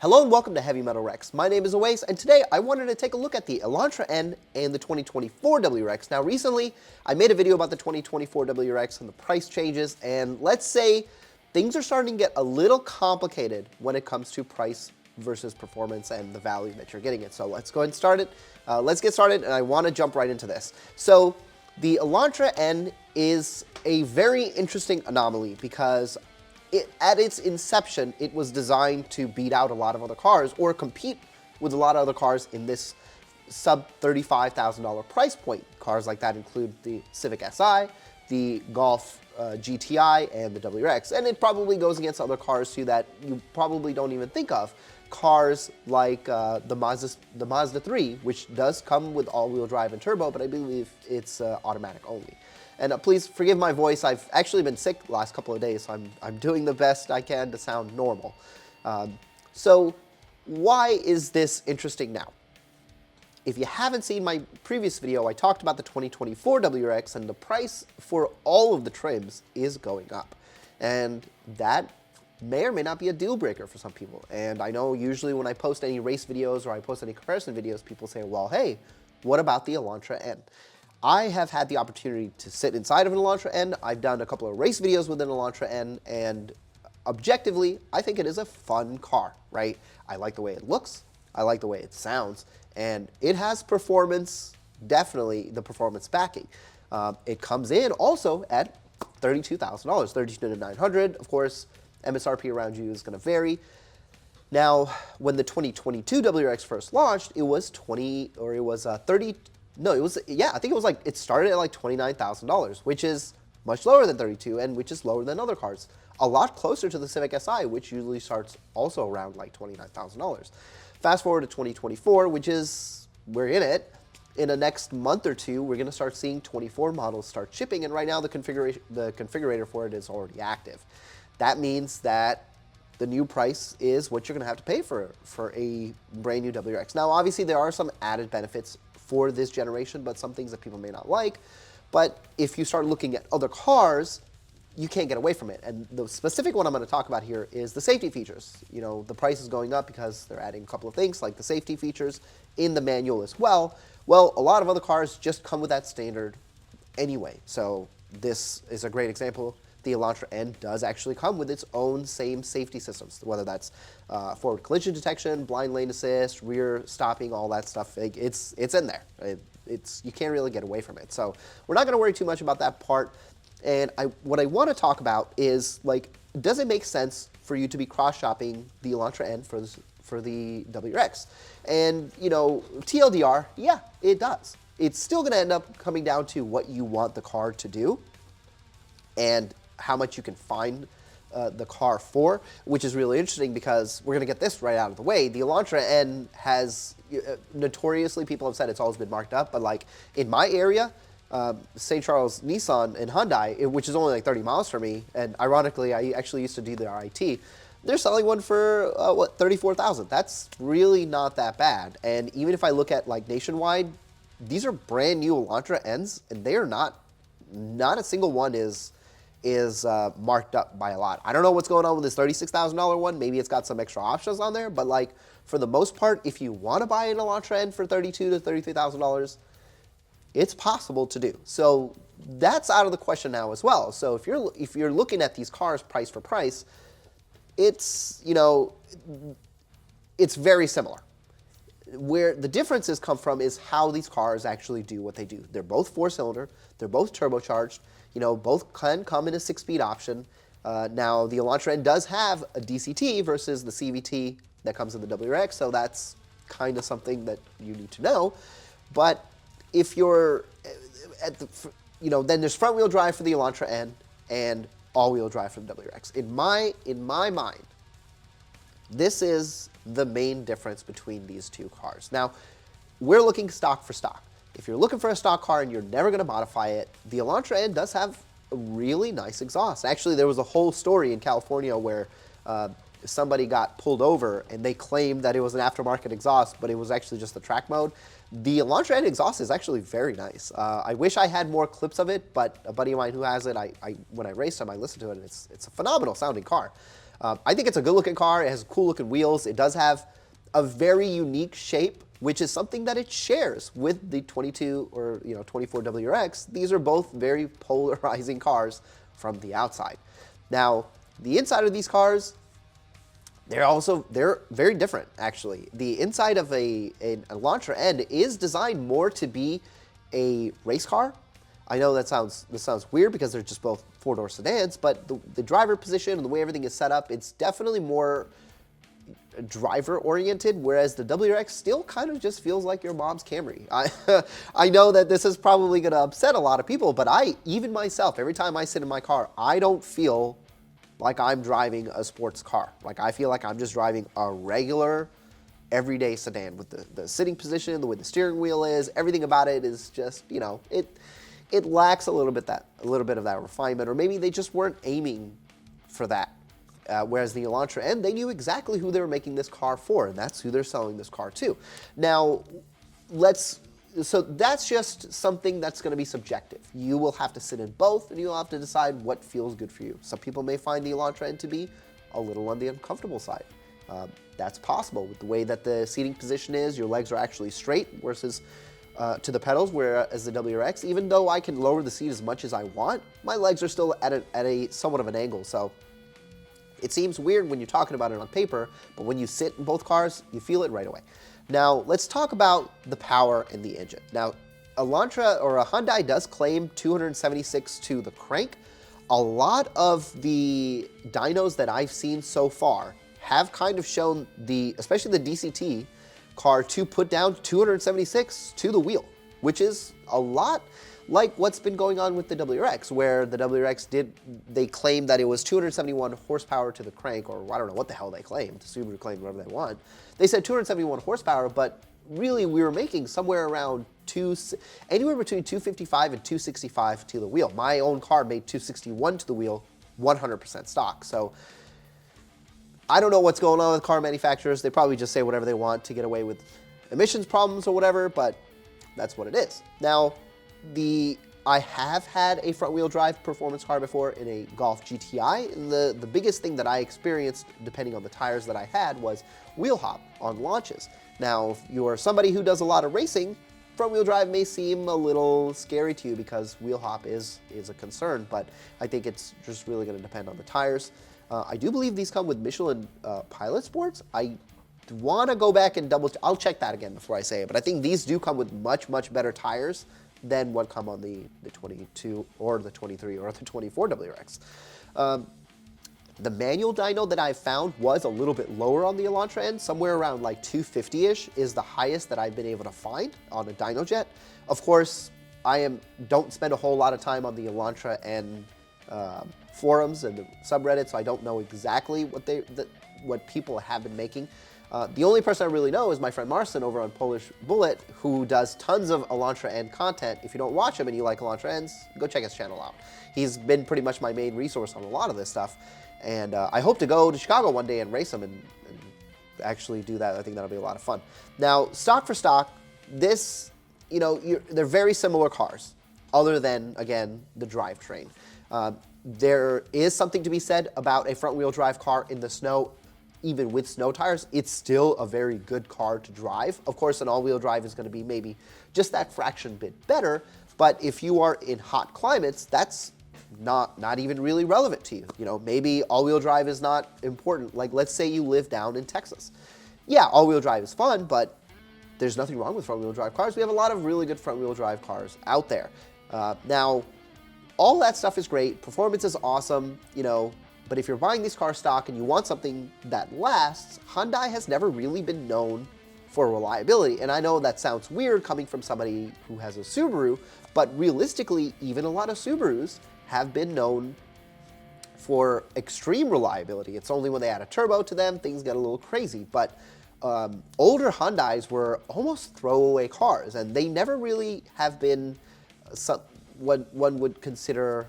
Hello and welcome to Heavy Metal Rex. My name is Awais, and today I wanted to take a look at the Elantra N and the 2024 WRX. Now recently, I made a video about the 2024 WRX and the price changes, and let's say things are starting to get a little complicated when it comes to price versus performance and the value that you're getting it. So let's go ahead and start it. Let's get started, and I want to jump right into this. So the Elantra N is a very interesting anomaly because at its inception, it was designed to beat out a lot of other cars or compete with a lot of other cars in this sub $35,000 price point. Cars like that include the Civic Si, the Golf GTI, and the WRX. And it probably goes against other cars too that you probably don't even think of. Cars like the Mazda 3, which does come with all-wheel drive and turbo, but I believe it's automatic only. And please forgive my voice. I've actually been sick the last couple of days, so I'm doing the best I can to sound normal. So why is this interesting now? If you haven't seen my previous video, I talked about the 2024 WRX, and the price for all of the trims is going up. And that may or may not be a deal breaker for some people. And I know usually when I post any race videos or I post any comparison videos, people say, well, hey, what about the Elantra N? I have had the opportunity to sit inside of an Elantra N. I've done a couple of race videos with an Elantra N, and objectively, I think it is a fun car, right? I like the way it looks, I like the way it sounds, and it has performance, definitely the performance backing. It comes in also at $32,000, $32,900. Of course, MSRP around you is going to vary. Now, when the 2022 WRX first launched, it was I think it was it started at like $29,000, which is much lower than 32 and which is lower than other cars. A lot closer to the Civic Si, which usually starts also around like $29,000. Fast forward to 2024, which is, we're in it. In the next month or two, we're going to start seeing 24 models start shipping, and right now the configurator for it is already active. That means that the new price is what you're going to have to pay for a brand new WRX. Now, obviously, there are some added benefits for this generation, but some things that people may not like. But if you start looking at other cars, you can't get away from it. And the specific one I'm going to talk about here is the safety features. You know, the price is going up because they're adding a couple of things like the safety features in the manual as well. Well, a lot of other cars just come with that standard anyway. So this is a great example. The Elantra N does actually come with its own same safety systems, whether that's forward collision detection, blind lane assist, rear stopping, all that stuff. It's in there. You can't really get away from it. So we're not going to worry too much about that part. And what I want to talk about is, does it make sense for you to be cross-shopping the Elantra N for the WRX? And, you know, TLDR, yeah, it does. It's still going to end up coming down to what you want the car to do and how much you can find the car for, which is really interesting because we're going to get this right out of the way. The Elantra N has, notoriously, people have said it's always been marked up, but in my area, St. Charles Nissan and Hyundai, which is only like 30 miles from me, and ironically, I actually used to do their IT, they're selling one for, $34,000. That's really not that bad. And even if I look at nationwide, these are brand new Elantra Ns, and they are not a single one is marked up by a lot. I don't know what's going on with this $36,000 one. Maybe it's got some extra options on there, but for the most part, if you want to buy an Elantra N for $32,000 to $33,000, it's possible to do. So that's out of the question now as well. So if you're looking at these cars price for price, it's it's very similar. Where the differences come from is how these cars actually do what they do. They're both four-cylinder. They're both turbocharged. You know, both can come in a 6-speed option. Now, the Elantra N does have a DCT versus the CVT that comes in the WRX, so that's kind of something that you need to know. But if you're then there's front-wheel drive for the Elantra N and all-wheel drive for the WRX. In my mind, this is the main difference between these two cars. Now, we're looking stock for stock. If you're looking for a stock car and you're never going to modify it, the Elantra N does have a really nice exhaust. Actually, there was a whole story in California where somebody got pulled over and they claimed that it was an aftermarket exhaust, but it was actually just the track mode. The Elantra N exhaust is actually very nice. I wish I had more clips of it, but a buddy of mine who has it, when I raced him, I listened to it, and it's a phenomenal sounding car. I think it's a good-looking car. It has cool-looking wheels. It does have a very unique shape, which is something that it shares with the 22 or 24 WRX. These are both very polarizing cars from the outside. Now, the inside of these cars, they're very different, actually. The inside of an Elantra N is designed more to be a race car. I know this sounds weird because they're just both four-door sedans, but the driver position and the way everything is set up, it's definitely more driver-oriented, whereas the WRX still kind of just feels like your mom's Camry. I know that this is probably going to upset a lot of people, but even myself, every time I sit in my car, I don't feel like I'm driving a sports car. Like, I feel like I'm just driving a regular, everyday sedan with the sitting position, the way the steering wheel is, everything about it is just, it lacks a little bit of that refinement, or maybe they just weren't aiming for that. Whereas the Elantra N, they knew exactly who they were making this car for, and that's who they're selling this car to. Now, so that's just something that's going to be subjective. You will have to sit in both, and you'll have to decide what feels good for you. Some people may find the Elantra N to be a little on the uncomfortable side. That's possible with the way that the seating position is. Your legs are actually straight versus to the pedals, whereas the WRX, even though I can lower the seat as much as I want, my legs are still at a somewhat of an angle. So it seems weird when you're talking about it on paper, but when you sit in both cars, you feel it right away. Now, let's talk about the power and the engine. Now, Elantra or a Hyundai does claim 276 to the crank. A lot of the dynos that I've seen so far have kind of shown especially the DCT car, to put down 276 to the wheel, which is a lot like what's been going on with the WRX, where the WRX they claimed that it was 271 horsepower to the crank, or I don't know what the hell they claimed. Subaru claimed whatever they want. They said 271 horsepower, but really we were making somewhere around anywhere between 255 and 265 to the wheel. My own car made 261 to the wheel, 100% stock. So I don't know what's going on with car manufacturers. They probably just say whatever they want to get away with emissions problems or whatever, but that's what it is. Now, I have had a front-wheel drive performance car before in a Golf GTI, and the biggest thing that I experienced, depending on the tires that I had, was wheel hop on launches. Now, if you're somebody who does a lot of racing, front-wheel drive may seem a little scary to you because wheel hop is a concern, but I think it's just really going to depend on the tires. I do believe these come with Michelin Pilot Sports. I want to go back and I'll check that again before I say it, but I think these do come with much, much better tires than what come on the 22 or the 23 or the 24 WRX. The manual dyno that I found was a little bit lower on the Elantra N, somewhere around like 250-ish is the highest that I've been able to find on a dynojet. Of course, don't spend a whole lot of time on the Elantra N forums and the subreddit, so I don't know exactly what people have been making. The only person I really know is my friend Marcin over on Polish Bullet, who does tons of Elantra N content. If you don't watch him and you like Elantra Ns, go check his channel out. He's been pretty much my main resource on a lot of this stuff, and I hope to go to Chicago one day and race him and actually do that. I think that'll be a lot of fun. Now, stock for stock, they're very similar cars, other than, again, the drivetrain. There is something to be said about a front-wheel drive car in the snow. Even with snow tires, it's still a very good car to drive. Of course, an all-wheel drive is going to be maybe just that fraction bit better, but if you are in hot climates, that's not even really relevant to you. Maybe all-wheel drive is not important. Like, let's say you live down in Texas. Yeah, all-wheel drive is fun, but there's nothing wrong with front-wheel drive cars. We have a lot of really good front-wheel drive cars out there. Now, all that stuff is great. Performance is awesome, but if you're buying these cars stock and you want something that lasts, Hyundai has never really been known for reliability. And I know that sounds weird coming from somebody who has a Subaru, but realistically, even a lot of Subarus have been known for extreme reliability. It's only when they add a turbo to them, things get a little crazy. But older Hyundais were almost throwaway cars, and they never really have been what one would consider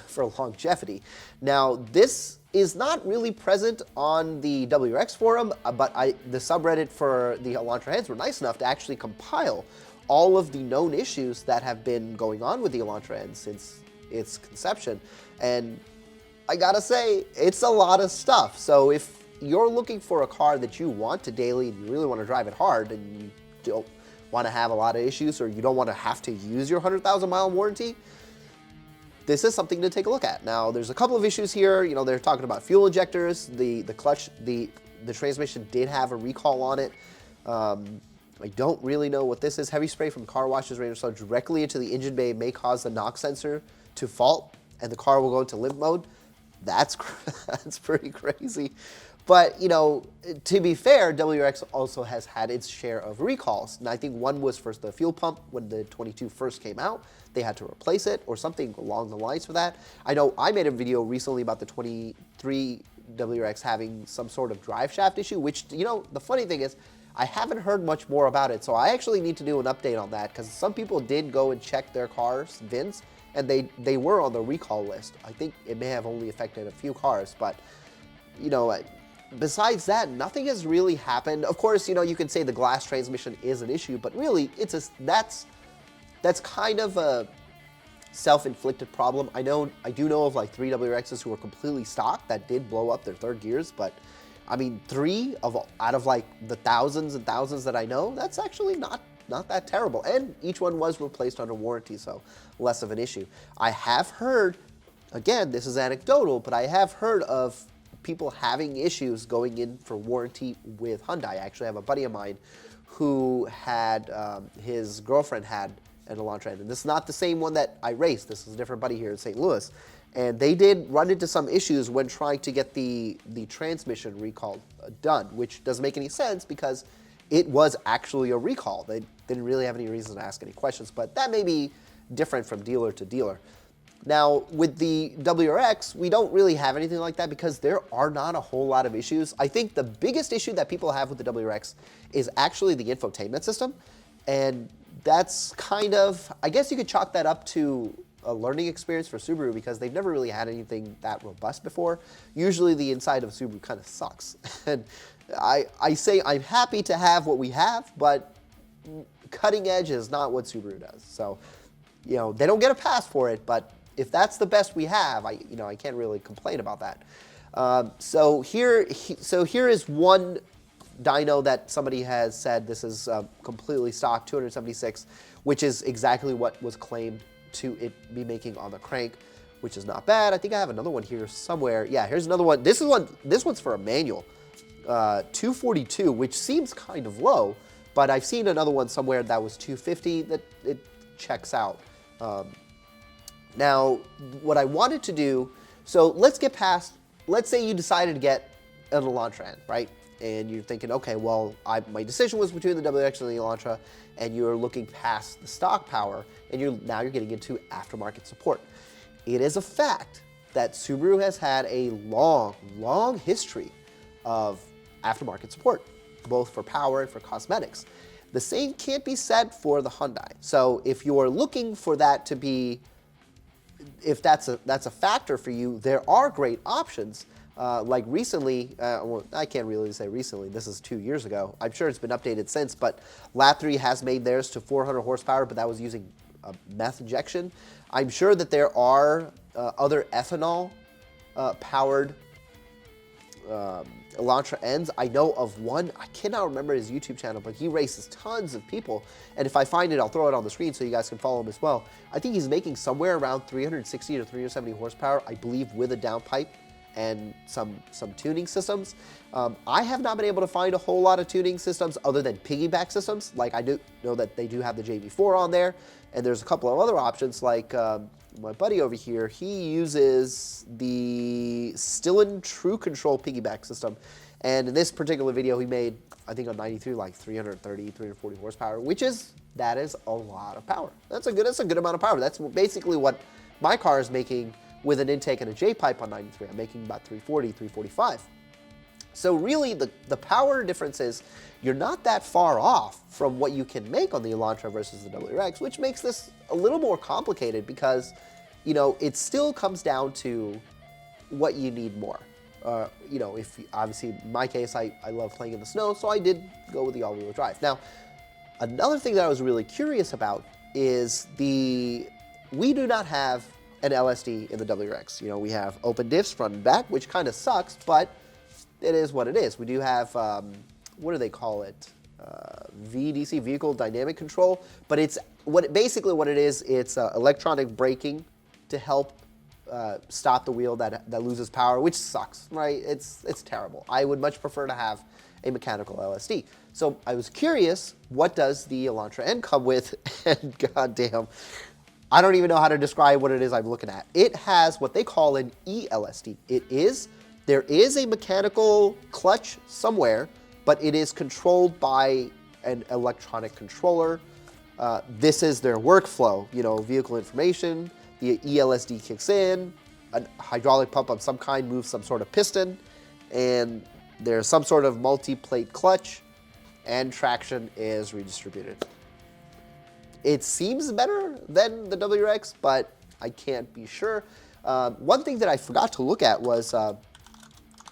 for longevity. Now, this is not really present on the WRX forum, but the subreddit for the Elantra Ns were nice enough to actually compile all of the known issues that have been going on with the Elantra N since its conception. And I gotta say, it's a lot of stuff. So if you're looking for a car that you want to daily and you really want to drive it hard and you don't want to have a lot of issues or you don't want to have to use your 100,000 mile warranty, this is something to take a look at. Now, there's a couple of issues here. You know, they're talking about fuel injectors. The clutch, the transmission did have a recall on it. I don't really know what this is. Heavy spray from car washes rain or so directly into the engine bay may cause the knock sensor to fault and the car will go into limp mode. That's pretty crazy. But, you know, to be fair, WRX also has had its share of recalls. And I think one was for the fuel pump when the 22 first came out. They had to replace it or something along the lines for that. I know I made a video recently about the 23 WRX having some sort of drive shaft issue, which, you know, the funny thing is, I haven't heard much more about it, so I actually need to do an update on that because some people did go and check their cars' VINs, and they were on the recall list. I think it may have only affected a few cars, but, you know, besides that, nothing has really happened. Of course, you know, you can say the glass transmission is an issue, but really, that's kind of a self-inflicted problem. I do know of like 3 WRXs who are completely stock that did blow up their third gears, but I mean, 3 out of like the thousands and thousands that I know, that's actually not that terrible. And each one was replaced under warranty, so less of an issue. I have heard, again, this is anecdotal, but I have heard of people having issues going in for warranty with Hyundai. I actually have a buddy of mine who had, his girlfriend had an Elantra N, and this is not the same one that I raced. This is a different buddy here in St. Louis. And they did run into some issues when trying to get the transmission recall done, which doesn't make any sense because it was actually a recall. They didn't really have any reason to ask any questions, but that may be different from dealer to dealer. Now, with the WRX, we don't really have anything like that because there are not a whole lot of issues. I think the biggest issue that people have with the WRX is actually the infotainment system, and that's kind of, I guess you could chalk that up to a learning experience for Subaru because they've never really had anything that robust before. Usually the inside of Subaru kind of sucks. And I say I'm happy to have what we have, but cutting edge is not what Subaru does. So, you know, they don't get a pass for it, but if that's the best we have, I can't really complain about that. So here is one dyno that somebody has said this is completely stock, 276, which is exactly what was claimed to it be making on the crank, which is not bad. I think I have another one here somewhere. Yeah, here's another one. This one's for a manual, 242, which seems kind of low, but I've seen another one somewhere that was 250 that it checks out. Now, what I wanted to do, so let's get past, let's say you decided to get an Elantra N, right? And you're thinking, okay, well, my decision was between the WRX and the Elantra, and you're looking past the stock power, and now you're getting into aftermarket support. It is a fact that Subaru has had a long history of aftermarket support, both for power and for cosmetics. The same can't be said for the Hyundai. So if you're looking for that to be, if that's a factor for you, there are great options. Like recently, well, I can't really say recently, this is 2 years ago. I'm sure it's been updated since, but Lat3 has made theirs to 400 horsepower, but that was using meth injection. I'm sure that there are other ethanol powered Elantra Ns. I know of one, I cannot remember his YouTube channel, but he races tons of people. And if I find it, I'll throw it on the screen so you guys can follow him as well. I think he's making somewhere around 360 to 370 horsepower, I believe, with a downpipe and some tuning systems. I have not been able to find a whole lot of tuning systems other than piggyback systems. Like I do know that they do have the JB4 on there, and there's a couple of other options like my buddy over here, he uses the Stillen True Control piggyback system. And in this particular video he made, I think on 93, like 330, 340 horsepower, that is a lot of power. That's a good amount of power. That's basically what my car is making with an intake and a J-pipe on 93. I'm making about 340, 345. So really the power difference is you're not that far off from what you can make on the Elantra versus the WRX, which makes this a little more complicated because, you know, it still comes down to what you need more. You know, if obviously in my case, I love playing in the snow, so I did go with the all-wheel drive. Now, another thing that I was really curious about is we do not have an LSD in the WRX. You know, we have open diffs front and back, which kind of sucks, but it is what it is. We do have, what do they call it? VDC, vehicle dynamic control, but it's basically what it is. It's electronic braking to help stop the wheel that loses power, which sucks, right? It's terrible. I would much prefer to have a mechanical LSD. So I was curious, what does the Elantra N come with? And goddamn, I don't even know how to describe what it is I'm looking at. It has what they call an eLSD. There is a mechanical clutch somewhere, but it is controlled by an electronic controller. This is their workflow, you know, vehicle information, the eLSD kicks in, a hydraulic pump of some kind moves some sort of piston, and there's some sort of multi-plate clutch, and traction is redistributed. It seems better than the WRX, but I can't be sure. One thing that I forgot to look at was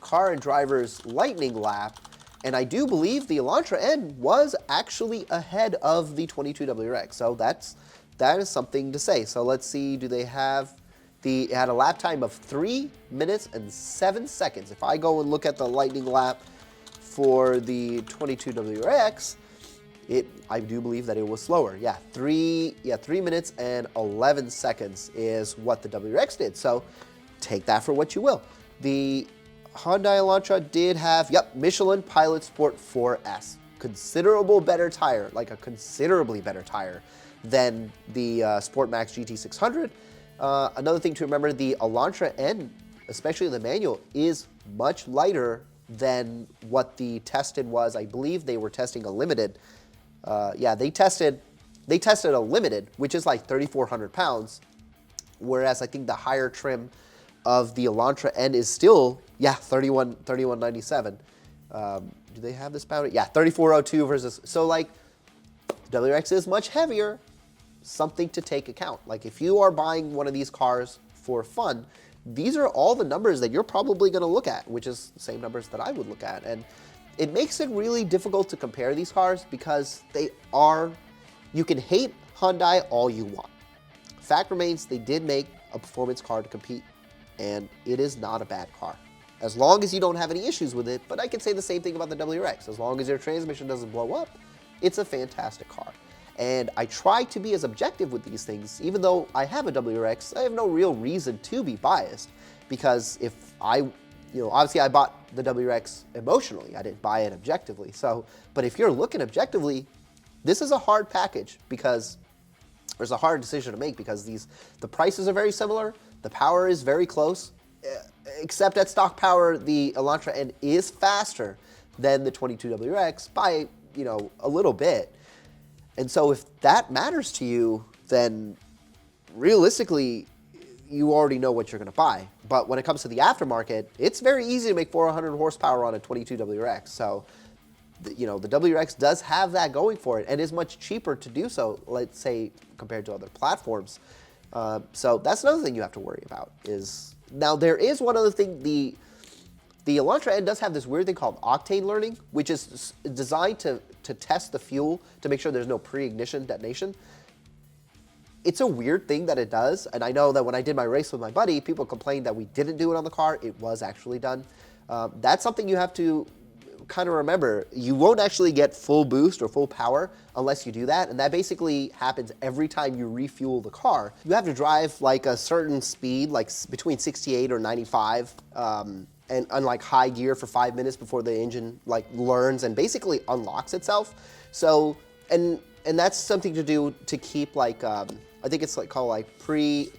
Car and Driver's lightning lap, and I do believe the Elantra N was actually ahead of the 22 WRX, so that is something to say. So let's see, do they have it had a lap time of 3 minutes and 7 seconds. If I go and look at the lightning lap for the 22 WRX, I do believe that it was slower. Yeah, 3 minutes and 11 seconds is what the WRX did. So take that for what you will. The Hyundai Elantra did have, Michelin Pilot Sport 4S. Considerable better tire, like a considerably better tire than the Sport Max GT600. Another thing to remember, the Elantra N, especially the manual, is much lighter than what the tested was. I believe they were testing a limited. They tested a limited, which is like 3,400 pounds, whereas I think the higher trim of the Elantra N is still, 3197. Do they have this boundary? Yeah, 3402 versus, so like, WRX is much heavier, something to take account. Like if you are buying one of these cars for fun, these are all the numbers that you're probably gonna look at, which is the same numbers that I would look at. And it makes it really difficult to compare these cars because you can hate Hyundai all you want. Fact remains, they did make a performance car to compete, and it is not a bad car. As long as you don't have any issues with it, but I can say the same thing about the WRX. As long as your transmission doesn't blow up, it's a fantastic car. And I try to be as objective with these things. Even though I have a WRX, I have no real reason to be biased, because if obviously I bought the WRX emotionally, I didn't buy it objectively. So, but if you're looking objectively, this is a hard package because there's a hard decision to make because the prices are very similar, the power is very close, except at stock power, the Elantra N is faster than the 22 WRX by, a little bit. And so if that matters to you, then realistically, you already know what you're going to buy. But when it comes to the aftermarket, it's very easy to make 400 horsepower on a 22 WRX. So, the WRX does have that going for it and is much cheaper to do so, let's say, compared to other platforms. So that's another thing you have to worry about. Now there is one other thing. The Elantra N does have this weird thing called octane learning, which is designed to test the fuel to make sure there's no pre-ignition detonation. It's a weird thing that it does, and I know that when I did my race with my buddy, people complained that we didn't do it on the car. It was actually done. That's something you have to kind of remember. You won't actually get full boost or full power unless you do that, and that basically happens every time you refuel the car. You have to drive like a certain speed, like between 68 or 95, and unlike high gear for 5 minutes before the engine learns and basically unlocks itself. So, and that's something to do to keep I think it's called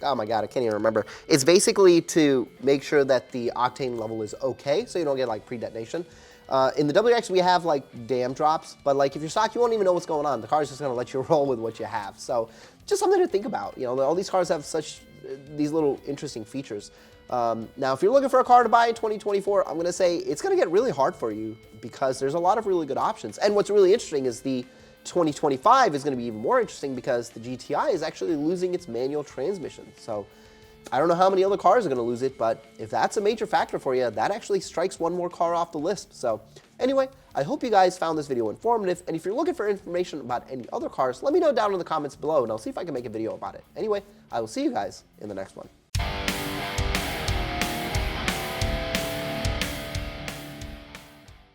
oh my God, I can't even remember. It's basically to make sure that the octane level is okay, so you don't get pre-detonation. In the WRX, we have dam drops, but if you're stock, you won't even know what's going on. The car's just gonna let you roll with what you have. So just something to think about. All these cars have these little interesting features. Now, if you're looking for a car to buy in 2024, I'm gonna say it's gonna get really hard for you because there's a lot of really good options. And what's really interesting is the 2025 is gonna be even more interesting because the GTI is actually losing its manual transmission. So I don't know how many other cars are gonna lose it, but if that's a major factor for you, that actually strikes one more car off the list. So anyway, I hope you guys found this video informative, and if you're looking for information about any other cars, let me know down in the comments below, and I'll see if I can make a video about it. Anyway, I will see you guys in the next one.